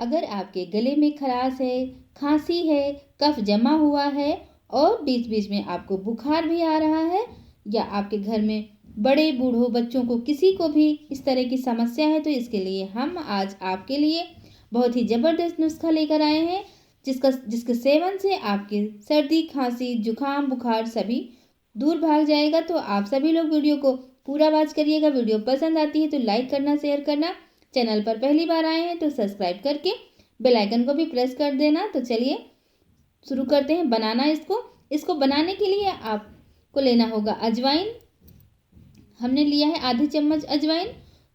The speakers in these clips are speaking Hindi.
अगर आपके गले में खराश है, खांसी है, कफ जमा हुआ है और बीच बीच में आपको बुखार भी आ रहा है, या आपके घर में बड़े बूढ़ों बच्चों को किसी को भी इस तरह की समस्या है, तो इसके लिए हम आज आपके लिए बहुत ही ज़बरदस्त नुस्खा लेकर आए हैं, जिसके सेवन से आपके सर्दी, खांसी, जुकाम, बुखार सभी दूर भाग जाएगा। तो आप सभी लोग वीडियो को पूरा वॉच करिएगा। वीडियो पसंद आती है तो लाइक करना, शेयर करना, चैनल पर पहली बार आए हैं तो सब्सक्राइब करके बेल आइकन को भी प्रेस कर देना। तो चलिए शुरू करते हैं बनाना इसको बनाने के लिए आपको लेना होगा अजवाइन। हमने लिया है आधी चम्मच अजवाइन,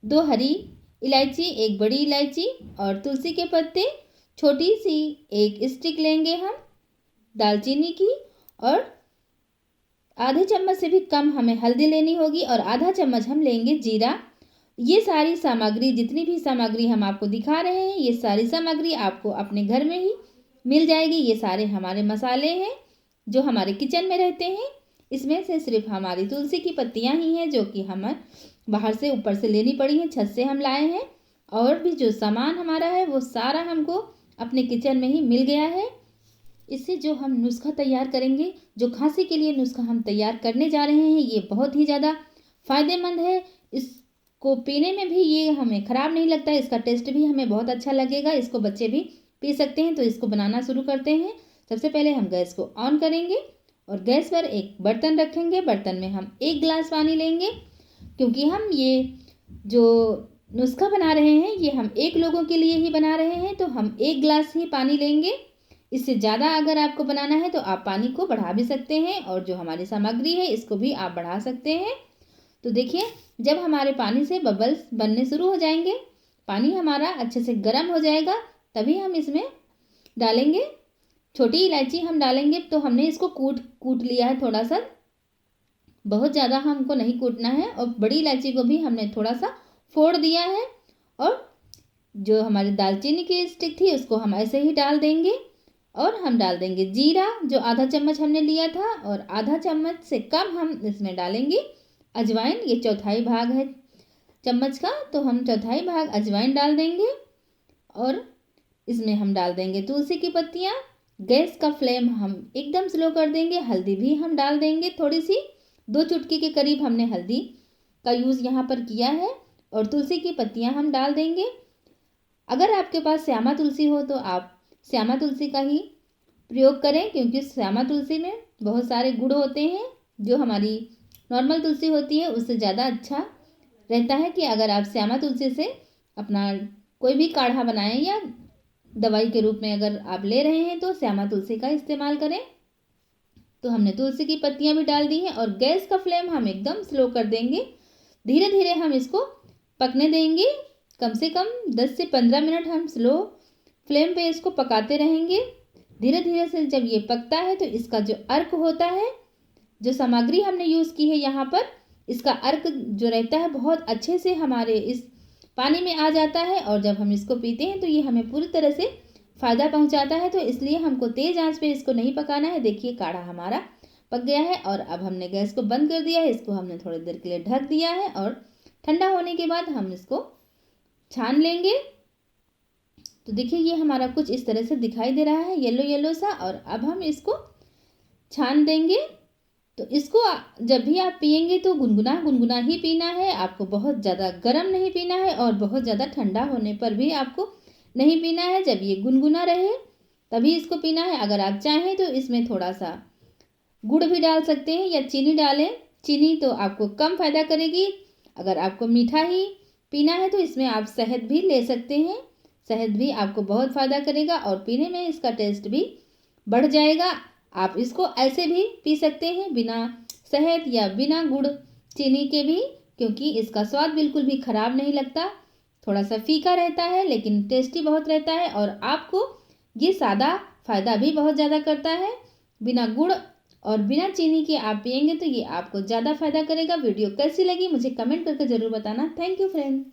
2 हरी इलायची, 1 बड़ी इलायची और तुलसी के पत्ते, छोटी सी 1 स्टिक लेंगे हम दालचीनी की, और आधे चम्मच से भी कम हमें हल्दी लेनी होगी और आधा चम्मच हम लेंगे जीरा। ये सारी सामग्री, जितनी भी सामग्री हम आपको दिखा रहे हैं, ये सारी सामग्री आपको अपने घर में ही मिल जाएगी। ये सारे हमारे मसाले हैं जो हमारे किचन में रहते हैं। इसमें से सिर्फ हमारी तुलसी की पत्तियां ही हैं जो कि हमें बाहर से ऊपर से लेनी पड़ी हैं, छत से हम लाए हैं। और भी जो सामान हमारा है वो सारा हमको अपने किचन में ही मिल गया है। इससे जो हम नुस्खा तैयार करेंगे, जो खांसी के लिए नुस्खा हम तैयार करने जा रहे हैं, ये बहुत ही ज़्यादा फ़ायदेमंद है। इसको पीने में भी ये हमें ख़राब नहीं लगता है, इसका टेस्ट भी हमें बहुत अच्छा लगेगा। इसको बच्चे भी पी सकते हैं। तो इसको बनाना शुरू करते हैं। सबसे पहले हम गैस को ऑन करेंगे और गैस पर एक बर्तन रखेंगे। बर्तन में हम 1 गिलास पानी लेंगे, क्योंकि हम ये जो नुस्खा बना रहे हैं ये हम 1 लोगों के लिए ही बना रहे हैं, तो हम 1 गिलास ही पानी लेंगे। इससे ज़्यादा अगर आपको बनाना है तो आप पानी को बढ़ा भी सकते हैं, और जो हमारी सामग्री है इसको भी आप बढ़ा सकते हैं। तो देखिए, जब हमारे पानी से बबल्स बनने शुरू हो जाएंगे, पानी हमारा अच्छे से गर्म हो जाएगा, तभी हम इसमें डालेंगे छोटी इलायची। हम डालेंगे तो हमने इसको कूट लिया है थोड़ा सा, बहुत ज़्यादा हमको नहीं कूटना है। और बड़ी इलायची को भी हमने थोड़ा सा फोड़ दिया है। और जो हमारी दालचीनी की स्टिक थी उसको हम ऐसे ही डाल देंगे। और हम डाल देंगे जीरा, जो आधा चम्मच हमने लिया था, और आधा चम्मच से कम हम इसमें डालेंगे अजवाइन। ये चौथाई भाग है चम्मच का, तो हम चौथाई भाग अजवाइन डाल देंगे। और इसमें हम डाल देंगे तुलसी की पत्तियाँ। गैस का फ्लेम हम एकदम स्लो कर देंगे। हल्दी भी हम डाल देंगे थोड़ी सी, 2 चुटकी के करीब हमने हल्दी का यूज़ यहाँ पर किया है। और तुलसी की पत्तियाँ हम डाल देंगे। अगर आपके पास श्यामा तुलसी हो तो आप श्यामा तुलसी का ही प्रयोग करें, क्योंकि श्यामा तुलसी में बहुत सारे गुण होते हैं। जो हमारी नॉर्मल तुलसी होती है उससे ज़्यादा अच्छा रहता है कि अगर आप श्यामा तुलसी से अपना कोई भी काढ़ा बनाएं या दवाई के रूप में अगर आप ले रहे हैं तो श्यामा तुलसी का इस्तेमाल करें। तो हमने तुलसी की पत्तियां भी डाल दी हैं और गैस का फ्लेम हम एकदम स्लो कर देंगे। धीरे धीरे हम इसको पकने देंगे। कम से कम 10 से 15 मिनट हम स्लो फ्लेम पे इसको पकाते रहेंगे। धीरे धीरे से जब ये पकता है तो इसका जो अर्क होता है, जो सामग्री हमने यूज़ की है यहाँ पर, इसका अर्क जो रहता है बहुत अच्छे से हमारे इस पानी में आ जाता है। और जब हम इसको पीते हैं तो ये हमें पूरी तरह से फ़ायदा पहुंचाता है। तो इसलिए हमको तेज़ आंच पे इसको नहीं पकाना है। देखिए, काढ़ा हमारा पक गया है और अब हमने गैस को बंद कर दिया है। इसको हमने थोड़ी देर के लिए ढक दिया है और ठंडा होने के बाद हम इसको छान लेंगे। तो देखिए, ये हमारा कुछ इस तरह से दिखाई दे रहा है, येलो येलो सा। और अब हम इसको छान देंगे। तो इसको जब भी आप पियेंगे तो गुनगुना गुनगुना ही पीना है। आपको बहुत ज़्यादा गर्म नहीं पीना है और बहुत ज़्यादा ठंडा होने पर भी आपको नहीं पीना है। जब ये गुनगुना रहे तभी इसको पीना है। अगर आप चाहें तो इसमें थोड़ा सा गुड़ भी डाल सकते हैं या चीनी डालें। चीनी तो आपको कम फ़ायदा करेगी। अगर आपको मीठा ही पीना है तो इसमें आप शहद भी ले सकते हैं। शहद भी आपको बहुत फ़ायदा करेगा और पीने में इसका टेस्ट भी बढ़ जाएगा। आप इसको ऐसे भी पी सकते हैं, बिना शहद या बिना गुड़ चीनी के भी, क्योंकि इसका स्वाद बिल्कुल भी ख़राब नहीं लगता। थोड़ा सा फीका रहता है लेकिन टेस्टी बहुत रहता है। और आपको ये सादा फ़ायदा भी बहुत ज़्यादा करता है। बिना गुड़ और बिना चीनी के आप पियेंगे तो ये आपको ज़्यादा फ़ायदा करेगा। वीडियो कैसी लगी मुझे कमेंट करके ज़रूर बताना। Thank you friend.